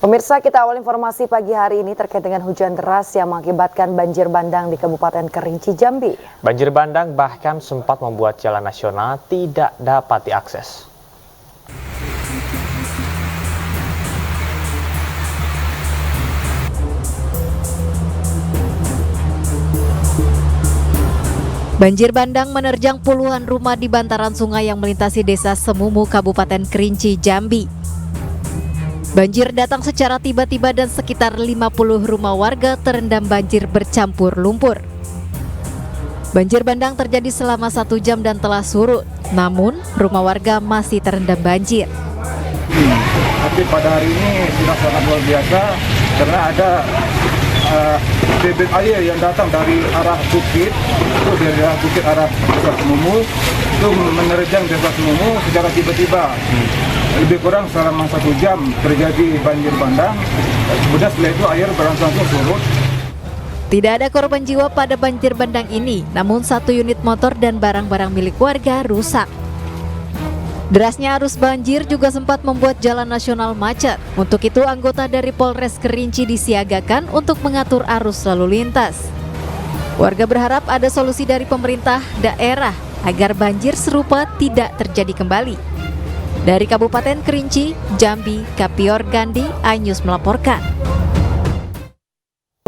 Pemirsa, kita awal informasi pagi hari ini terkait dengan hujan deras yang mengakibatkan banjir bandang di Kabupaten Kerinci, Jambi. Banjir bandang bahkan sempat membuat jalan nasional tidak dapat diakses. Banjir bandang menerjang puluhan rumah di bantaran sungai yang melintasi Desa Semumu, Kabupaten Kerinci, Jambi. Banjir datang secara tiba-tiba dan sekitar 50 rumah warga terendam banjir bercampur lumpur. Banjir bandang terjadi selama 1 jam dan telah surut, namun rumah warga masih terendam banjir. Tapi pada hari ini sudah sangat luar biasa karena ada debit air yang datang dari arah bukit, itu dari arah bukit arah Desa Semumu, itu menerjang Desa Semumu secara tiba-tiba. Lebih kurang selama 1 jam terjadi banjir bandang, kemudian setelah itu air berangsur-angsur surut. Tidak ada korban jiwa pada banjir bandang ini, namun 1 unit motor dan barang-barang milik warga rusak. Derasnya arus banjir juga sempat membuat jalan nasional macet. Untuk itu anggota dari Polres Kerinci disiagakan untuk mengatur arus lalu lintas. Warga berharap ada solusi dari pemerintah daerah agar banjir serupa tidak terjadi kembali. Dari Kabupaten Kerinci, Jambi, Kapior Gandhi, iNews melaporkan.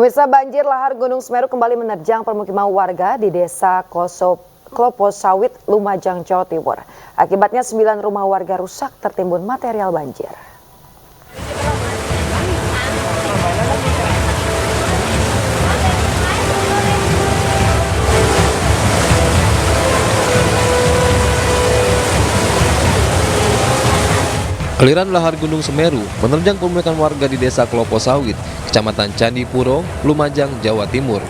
Pemirsa, banjir lahar Gunung Semeru kembali menerjang permukiman warga di Desa Klopo Sawit, Lumajang, Jawa Timur. Akibatnya 9 rumah warga rusak tertimbun material banjir. Aliran lahar Gunung Semeru menerjang pemukiman warga di Desa Klopo Sawit, Kecamatan Candipuro, Lumajang, Jawa Timur.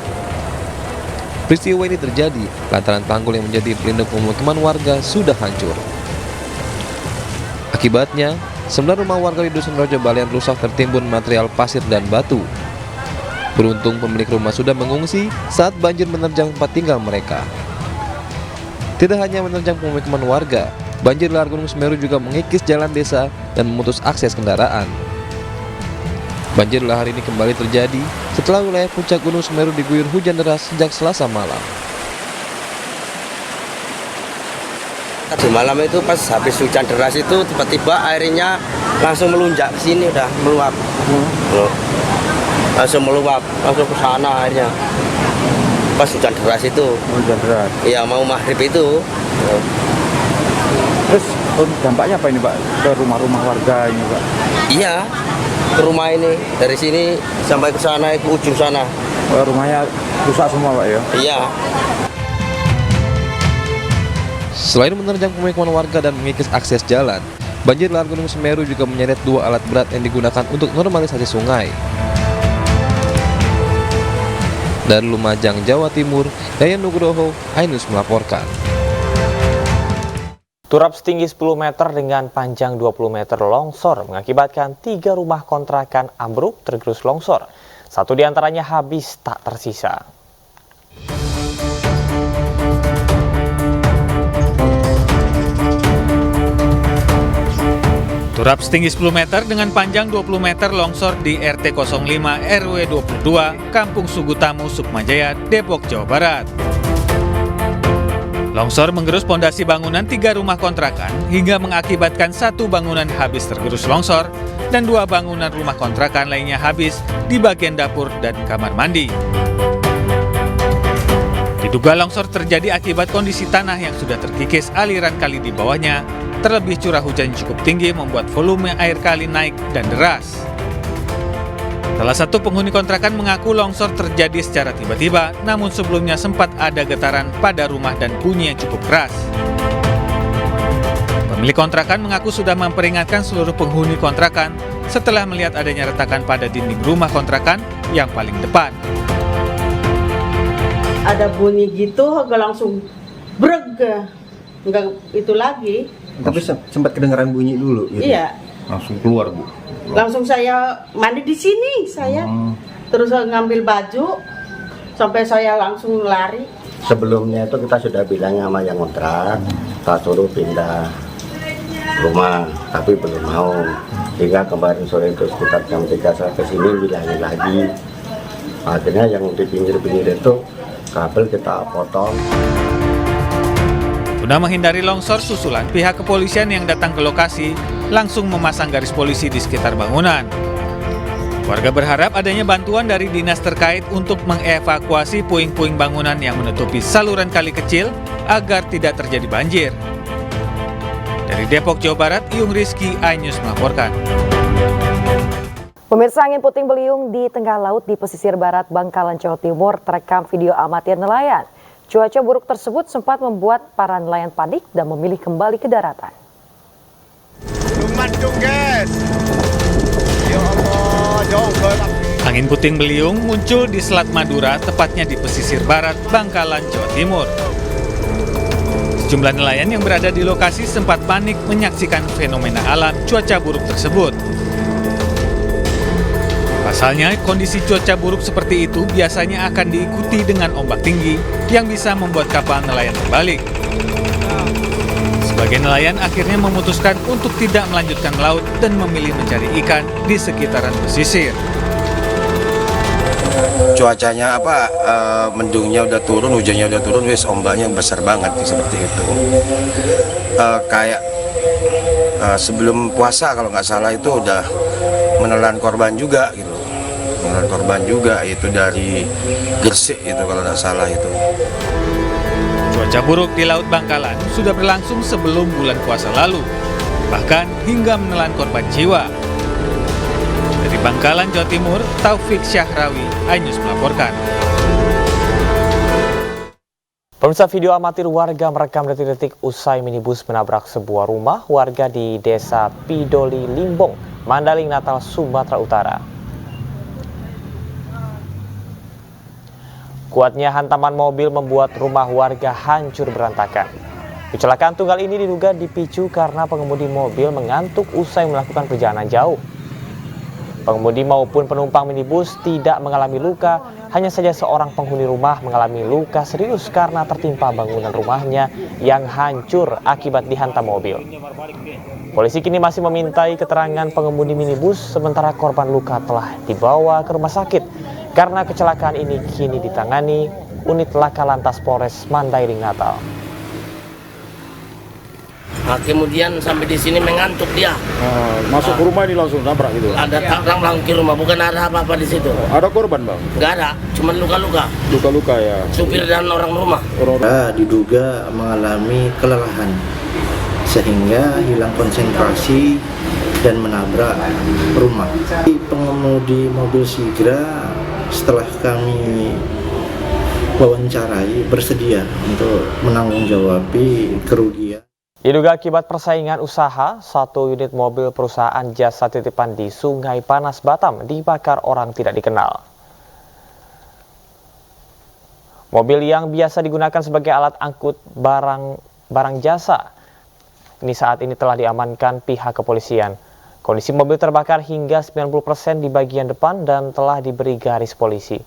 Peristiwa ini terjadi lantaran tanggul yang menjadi pelindung pemukiman warga sudah hancur. Akibatnya, 9 rumah warga di Dusun Rojo Balian rusak tertimbun material pasir dan batu. Beruntung pemilik rumah sudah mengungsi saat banjir menerjang tempat tinggal mereka. Tidak hanya menerjang pemukiman warga, banjir lahar Gunung Semeru juga mengikis jalan desa dan memutus akses kendaraan. Banjir lahar ini kembali terjadi setelah wilayah puncak Gunung Semeru diguyur hujan deras sejak Selasa malam. Tadi malam itu pas habis hujan deras itu tiba-tiba airnya langsung melunjak ke sini, udah meluap. Langsung meluap, langsung ke sana airnya. Pas hujan deras itu. Hujan deras. Iya, mau maghrib itu. Terus dampaknya apa ini, Pak, ke rumah-rumah warga ini, Pak? Iya, ke rumah ini dari sini sampai ke sana, ke ujung sana. Rumahnya rusak semua, Pak, ya? Iya. Selain menerjang pemukiman warga dan mengikis akses jalan, banjir lahar Gunung Semeru juga menyeret 2 alat berat yang digunakan untuk normalisasi sungai. Dari Lumajang, Jawa Timur, Yayan Nugroho, iNews melaporkan. Turap setinggi 10 meter dengan panjang 20 meter longsor mengakibatkan 3 rumah kontrakan ambruk tergerus longsor. 1 diantaranya habis tak tersisa. Turap setinggi 10 meter dengan panjang 20 meter longsor di RT 05 RW 22, Kampung Sugutamu, Sukmajaya, Depok, Jawa Barat. Longsor menggerus pondasi bangunan 3 rumah kontrakan hingga mengakibatkan 1 bangunan habis tergerus longsor dan 2 bangunan rumah kontrakan lainnya habis di bagian dapur dan kamar mandi. Diduga longsor terjadi akibat kondisi tanah yang sudah terkikis aliran kali di bawahnya, terlebih curah hujan cukup tinggi membuat volume air kali naik dan deras. Salah satu penghuni kontrakan mengaku longsor terjadi secara tiba-tiba, namun sebelumnya sempat ada getaran pada rumah dan bunyi yang cukup keras. Pemilik kontrakan mengaku sudah memperingatkan seluruh penghuni kontrakan setelah melihat adanya retakan pada dinding rumah kontrakan yang paling depan. Ada bunyi gitu, agak langsung breg, enggak itu lagi. Tapi sempat kedengaran bunyi dulu gitu? Iya. Langsung keluar, Bu? Langsung saya mandi di sini, terus ngambil baju, sampai saya langsung lari. Sebelumnya itu kita sudah bilang sama yang kontrak, kita suruh pindah rumah, tapi belum mau. Hingga kemarin sore itu sekitar jam 3 saya kesini bilangin lagi. Akhirnya yang di pinggir-pinggir itu kabel kita potong. Guna menghindari longsor susulan, pihak kepolisian yang datang ke lokasi langsung memasang garis polisi di sekitar bangunan. Warga berharap adanya bantuan dari dinas terkait untuk mengevakuasi puing-puing bangunan yang menutupi saluran kali kecil agar tidak terjadi banjir. Dari Depok, Jawa Barat, Iyung Rizky, iNews melaporkan. Pemirsa, angin puting beliung di tengah laut di pesisir barat Bangkalan, Jawa Timur terekam video amatir nelayan. Cuaca buruk tersebut sempat membuat para nelayan panik dan memilih kembali ke daratan. Angin puting beliung muncul di Selat Madura, tepatnya di pesisir barat Bangkalan, Jawa Timur. Sejumlah nelayan yang berada di lokasi sempat panik menyaksikan fenomena alam cuaca buruk tersebut. Pasalnya, kondisi cuaca buruk seperti itu biasanya akan diikuti dengan ombak tinggi yang bisa membuat kapal nelayan terbalik. Sebagian nelayan akhirnya memutuskan untuk tidak melanjutkan melaut dan memilih mencari ikan di sekitaran pesisir. Cuacanya mendungnya udah turun, hujannya udah turun, wis ombaknya besar banget seperti itu. Kayak sebelum puasa kalau nggak salah itu udah menelan korban juga gitu. Menelan korban juga itu dari Gresik itu kalau nggak salah itu. Cuaca buruk di Laut Bangkalan sudah berlangsung sebelum bulan puasa lalu, bahkan hingga menelan korban jiwa. Dari Bangkalan, Jawa Timur, Taufik Syahrawi, iNews melaporkan. Pemirsa, video amatir warga merekam detik-detik usai minibus menabrak sebuah rumah warga di Desa Pidoli Limbong, Mandaling Natal, Sumatera Utara. Kuatnya hantaman mobil membuat rumah warga hancur berantakan. Kecelakaan tunggal ini diduga dipicu karena pengemudi mobil mengantuk usai melakukan perjalanan jauh. Pengemudi maupun penumpang minibus tidak mengalami luka, hanya saja seorang penghuni rumah mengalami luka serius karena tertimpa bangunan rumahnya yang hancur akibat dihantam mobil. Polisi kini masih memintai keterangan pengemudi minibus, sementara korban luka telah dibawa ke rumah sakit karena kecelakaan ini kini ditangani unit Laka Lantas Polres Mandailing Natal. Kemudian sampai di sini mengantuk dia. Masuk ke rumah ini langsung nabrak gitu. Ada orang langsung ke rumah, bukan ada apa-apa di situ. Ada korban, Bang? Nggak ada, cuma luka-luka. Luka-luka ya. Supir dan orang rumah. Diduga mengalami kelelahan sehingga hilang konsentrasi dan menabrak rumah. Pengemudi mobil Sigra setelah kami wawancarai bersedia untuk menanggung-jawabi kerugian. Diduga akibat persaingan usaha, satu unit mobil perusahaan jasa titipan di Sungai Panas, Batam dibakar orang tidak dikenal. Mobil yang biasa digunakan sebagai alat angkut barang jasa ini saat ini telah diamankan pihak kepolisian. Kondisi mobil terbakar hingga 90% di bagian depan dan telah diberi garis polisi.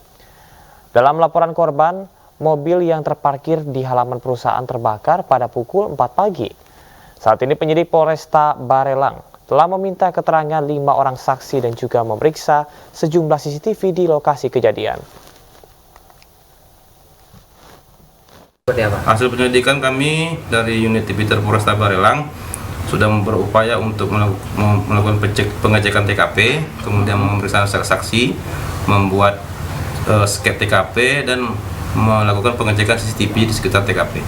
Dalam laporan korban, mobil yang terparkir di halaman perusahaan terbakar pada pukul 4 pagi. Saat ini penyidik Polresta Barelang telah meminta keterangan 5 orang saksi dan juga memeriksa sejumlah CCTV di lokasi kejadian. Hasil penyelidikan kami dari unit Tipiter Polresta Barelang sudah berupaya untuk melakukan pengecekan TKP, kemudian memeriksa saksi, membuat skep TKP dan melakukan pengecekan CCTV di sekitar TKP.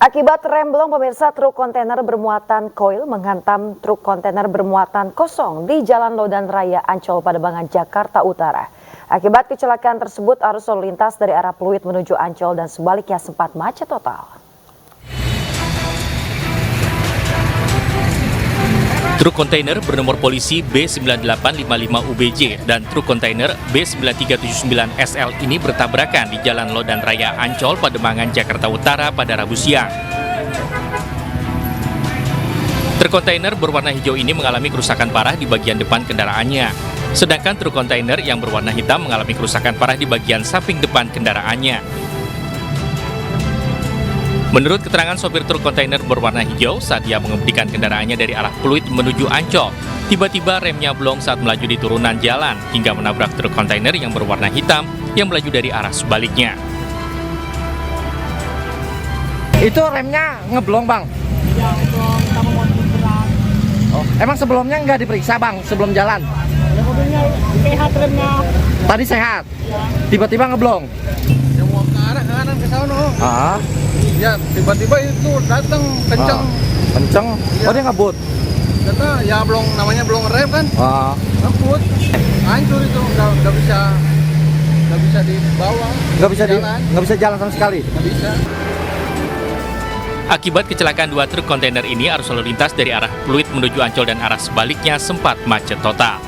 Akibat remblong, pemirsa, truk kontainer bermuatan koil menghantam truk kontainer bermuatan kosong di Jalan Lodan Raya Ancol, Pademangan, Jakarta Utara. Akibat kecelakaan tersebut, arus lalu lintas dari arah Pluit menuju Ancol dan sebaliknya sempat macet total. Truk kontainer bernomor polisi B9855UBJ dan truk kontainer B9379SL ini bertabrakan di Jalan Lodan Raya Ancol, Pademangan, Jakarta Utara pada Rabu siang. Truk kontainer berwarna hijau ini mengalami kerusakan parah di bagian depan kendaraannya. Sedangkan truk kontainer yang berwarna hitam mengalami kerusakan parah di bagian samping depan kendaraannya. Menurut keterangan sopir truk kontainer berwarna hijau, saat ia mengemudikan kendaraannya dari arah Pluit menuju Ancol, tiba-tiba remnya blong saat melaju di turunan jalan hingga menabrak truk kontainer yang berwarna hitam yang melaju dari arah sebaliknya. Itu remnya ngeblong, Bang? Iya, ngeblong. Sama mobil berat. Oh, emang sebelumnya nggak diperiksa, Bang, sebelum jalan? Ya, mobilnya sehat remnya. Tadi sehat? Tiba-tiba ngeblong? Yang mau ke arah kanan ke sana. Ah. Ya, tiba-tiba itu datang kenceng. Kenceng? Ya. Oh, dia ngebut? Kata ya belum, namanya belum rem kan. Ngebut. Hancur itu, nggak bisa dibawa. Nggak bisa jalan sama sekali? Nggak bisa. Akibat kecelakaan dua truk kontainer ini, arus lalu lintas dari arah Pluit menuju Ancol dan arah sebaliknya sempat macet total.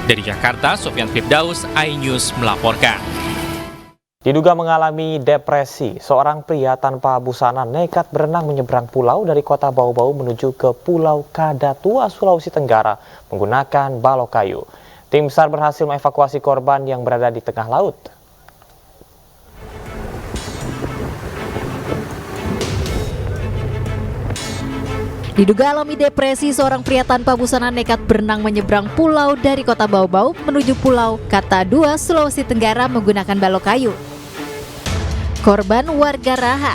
Dari Jakarta, Sofyan Firdaus, iNews melaporkan. Diduga mengalami depresi, seorang pria tanpa busana nekat berenang menyeberang pulau dari kota Bau-Bau menuju ke Pulau Kadatua, Sulawesi Tenggara menggunakan balok kayu. Tim SAR berhasil mengevakuasi korban yang berada di tengah laut. Diduga alami depresi, seorang pria tanpa busana nekat berenang menyeberang pulau dari kota Bau-Bau menuju Pulau Kadatua, Sulawesi Tenggara menggunakan balok kayu. Korban warga Raha,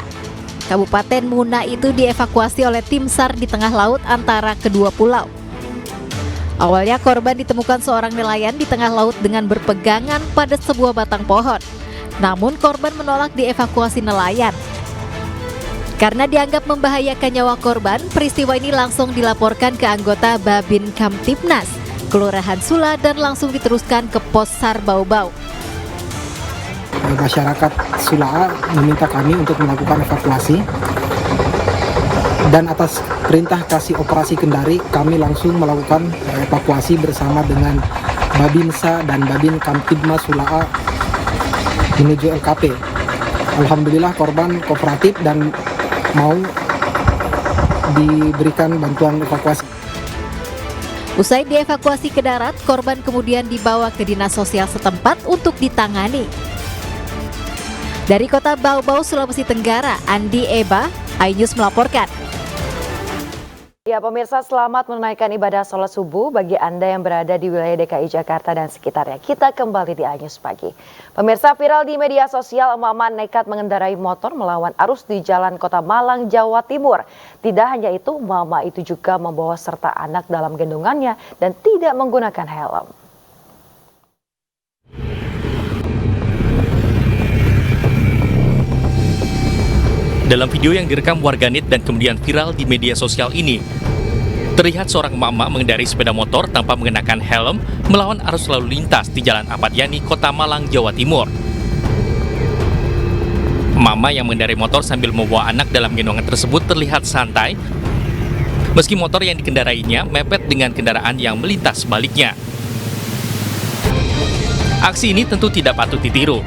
Kabupaten Muna itu dievakuasi oleh tim SAR di tengah laut antara kedua pulau. Awalnya korban ditemukan seorang nelayan di tengah laut dengan berpegangan pada sebuah batang pohon. Namun korban menolak dievakuasi nelayan. Karena dianggap membahayakan nyawa korban, peristiwa ini langsung dilaporkan ke anggota Babin Kamtibnas, Kelurahan Sula, dan langsung diteruskan ke Pos SAR Bau-Bau. Masyarakat Sula meminta kami untuk melakukan evakuasi, dan atas perintah Kasih Operasi Kendari kami langsung melakukan evakuasi bersama dengan Babinsa dan Babin Kamtibmas Sula menuju LKP. Alhamdulillah korban kooperatif dan mau diberikan bantuan evakuasi. Usai dievakuasi ke darat, korban kemudian dibawa ke dinas sosial setempat untuk ditangani. Dari kota Bau-Bau, Sulawesi Tenggara, Andi Eba, iNews melaporkan. Ya, pemirsa, selamat menunaikan ibadah sholat subuh bagi Anda yang berada di wilayah DKI Jakarta dan sekitarnya. Kita kembali di iNews Pagi. Pemirsa, viral di media sosial, emak-emak nekat mengendarai motor melawan arus di Jalan Kota Malang, Jawa Timur. Tidak hanya itu, emak-emak itu juga membawa serta anak dalam gendongannya dan tidak menggunakan helm. Dalam video yang direkam warganet dan kemudian viral di media sosial ini, terlihat seorang emak-emak mengendarai sepeda motor tanpa mengenakan helm melawan arus lalu lintas di Jalan Ahmad Yani, Kota Malang, Jawa Timur. Emak-emak yang mengendarai motor sambil membawa anak dalam gendongan tersebut terlihat santai, meski motor yang dikendarainya mepet dengan kendaraan yang melintas sebaliknya. Aksi ini tentu tidak patut ditiru.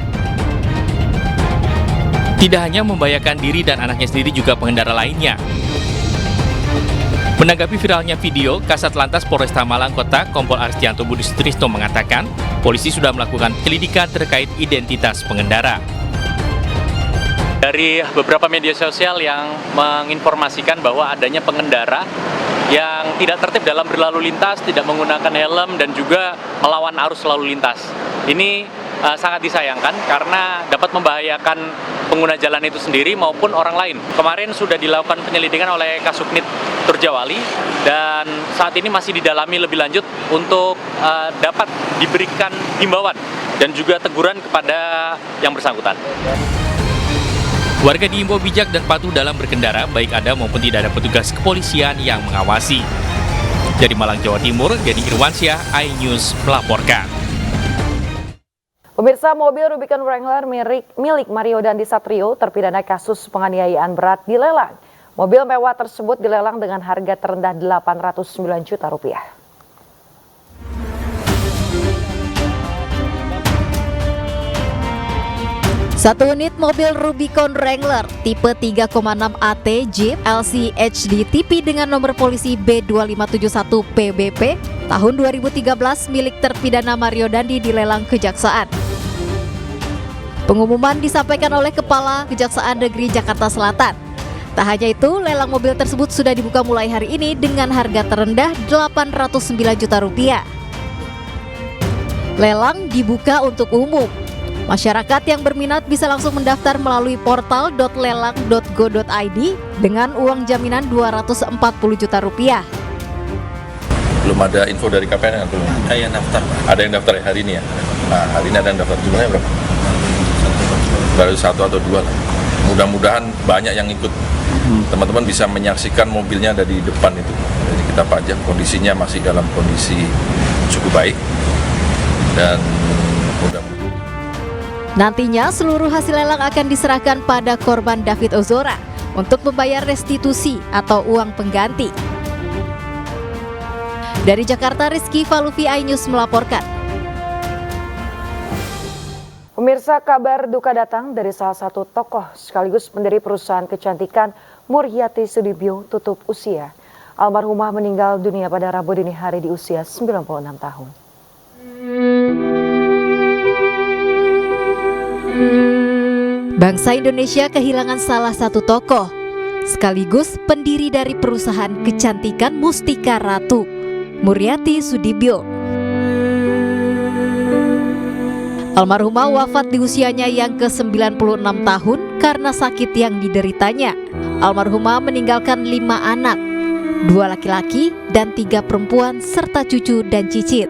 Tidak hanya membahayakan diri dan anaknya sendiri, juga pengendara lainnya. Menanggapi viralnya video, Kasat Lantas Polresta Malang Kota, Kompol Aristianto Budi Sutrisno mengatakan, polisi sudah melakukan penyelidikan terkait identitas pengendara. Dari beberapa media sosial yang menginformasikan bahwa adanya pengendara yang tidak tertib dalam berlalu lintas, tidak menggunakan helm, dan juga melawan arus lalu lintas. Ini sangat disayangkan karena dapat membahayakan pengguna jalan itu sendiri maupun orang lain. Kemarin sudah dilakukan penyelidikan oleh Kasubnit Turjawali dan saat ini masih didalami lebih lanjut untuk dapat diberikan himbauan dan juga teguran kepada yang bersangkutan. Warga diimbau bijak dan patuh dalam berkendara, baik ada maupun tidak ada petugas kepolisian yang mengawasi. Dari Malang, Jawa Timur, Dedi Irwansyah, iNews melaporkan. Pemirsa, mobil Rubicon Wrangler milik Mario Dandi Satrio terpidana kasus penganiayaan berat dilelang. Mobil mewah tersebut dilelang dengan harga terendah Rp809 juta. Satu unit mobil Rubicon Wrangler tipe 3,6 AT Jeep LC HD TP dengan nomor polisi B2571 PBP tahun 2013 milik terpidana Mario Dandi dilelang Kejaksaan. Pengumuman disampaikan oleh Kepala Kejaksaan Negeri Jakarta Selatan, Tak hanya itu, lelang mobil tersebut sudah dibuka mulai hari ini dengan harga terendah Rp809 juta. Lelang dibuka untuk umum. Masyarakat yang berminat bisa langsung mendaftar melalui portal.lelang.go.id dengan uang jaminan Rp240 juta. Belum ada info dari KPN belum? Ada yang daftar, Pak. Ada yang daftar hari ini ya? Nah, hari ini ada yang daftar. Jumlahnya berapa? Baru 1 atau 2 lah. Mudah-mudahan banyak yang ikut. Teman-teman bisa menyaksikan mobilnya ada di depan itu. Jadi kita pajak, kondisinya masih dalam kondisi cukup baik. Dan mudah-mudahan Nantinya seluruh hasil lelang akan diserahkan pada korban David Ozora untuk membayar restitusi atau uang pengganti. Dari Jakarta, Rizky Falufi, iNews melaporkan. Pemirsa, kabar duka datang dari salah satu tokoh sekaligus pendiri perusahaan kecantikan Muryati Sudibyo tutup usia. Almarhumah meninggal dunia pada Rabu dini hari di usia 96 tahun. Bangsa Indonesia kehilangan salah satu tokoh, sekaligus pendiri dari perusahaan kecantikan Mustika Ratu, Muryati Sudibyo. Almarhumah wafat di usianya yang ke-96 tahun karena sakit yang dideritanya. Almarhumah meninggalkan 5 anak, 2 laki-laki dan 3 perempuan serta cucu dan cicit.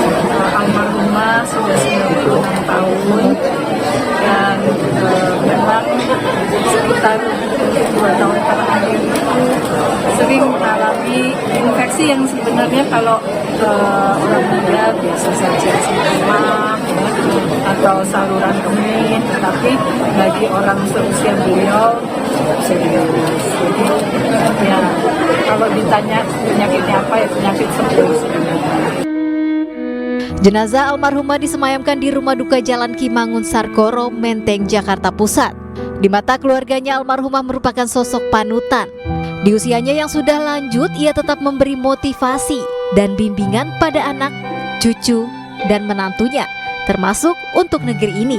Almarhumah sudah 96 tahun dan memang sekitar 2 tahun terakhir itu sering mengalami infeksi yang sebenarnya kalau orang muda biasa saja demam atau saluran kemih, tetapi bagi orang seusia beliau serius. Jadi ya kalau ditanya penyakitnya apa, ya penyakit serius. Jenazah almarhumah disemayamkan di Rumah Duka Jalan Kimangun Sarkoro, Menteng, Jakarta Pusat. Di mata keluarganya, almarhumah merupakan sosok panutan. Di usianya yang sudah lanjut, ia tetap memberi motivasi dan bimbingan pada anak, cucu, dan menantunya, termasuk untuk negeri ini.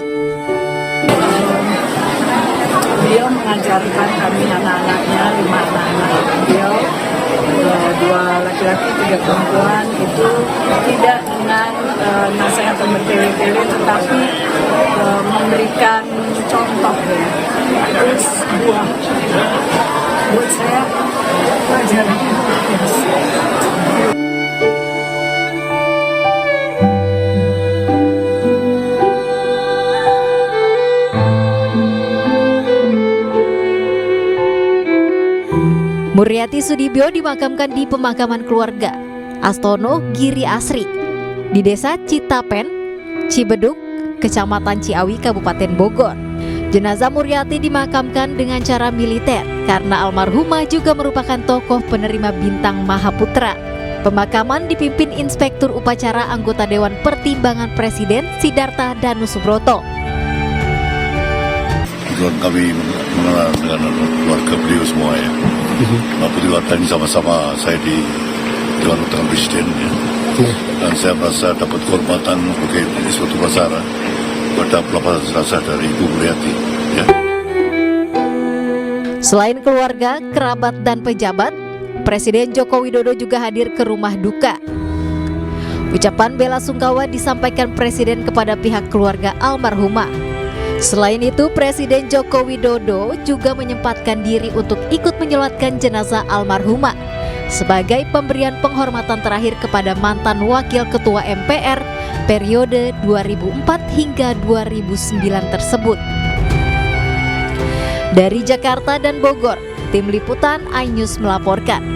Beliau mengajarkan kami anak-anaknya, 5 anak-anak beliau, 2 laki-laki, 3 perempuan, itu tidak dengan nasihat yang bertele-tele, tetapi memberikan contoh. Terus buat saya pelajaran biasa. Muryati Sudibyo dimakamkan di pemakaman keluarga Astono Giri Asri di Desa Citapen, Cibeduk, Kecamatan Ciawi, Kabupaten Bogor. Jenazah Muryati dimakamkan dengan cara militer karena almarhumah juga merupakan tokoh penerima bintang Mahaputra. Pemakaman dipimpin Inspektur Upacara Anggota Dewan Pertimbangan Presiden Sidarta Danusubroto. Kebetulan kami mengenal dengan keluarga beliau semua ya. Bapak Diwatani sama-sama saya di Dewan Pertimbangan Presiden ya. Dan saya merasa dapat kehormatan sebagai Inspektur Upacara pada pelepasan jenazah dari Ibu Muryati ya. Selain keluarga, kerabat, dan pejabat, Presiden Joko Widodo juga hadir ke rumah duka. Ucapan bela sungkawa disampaikan Presiden kepada pihak keluarga almarhumah. Selain itu, Presiden Joko Widodo juga menyempatkan diri untuk ikut menyolatkan jenazah almarhumah sebagai pemberian penghormatan terakhir kepada mantan Wakil Ketua MPR periode 2004 hingga 2009 tersebut. Dari Jakarta dan Bogor, tim liputan iNews melaporkan.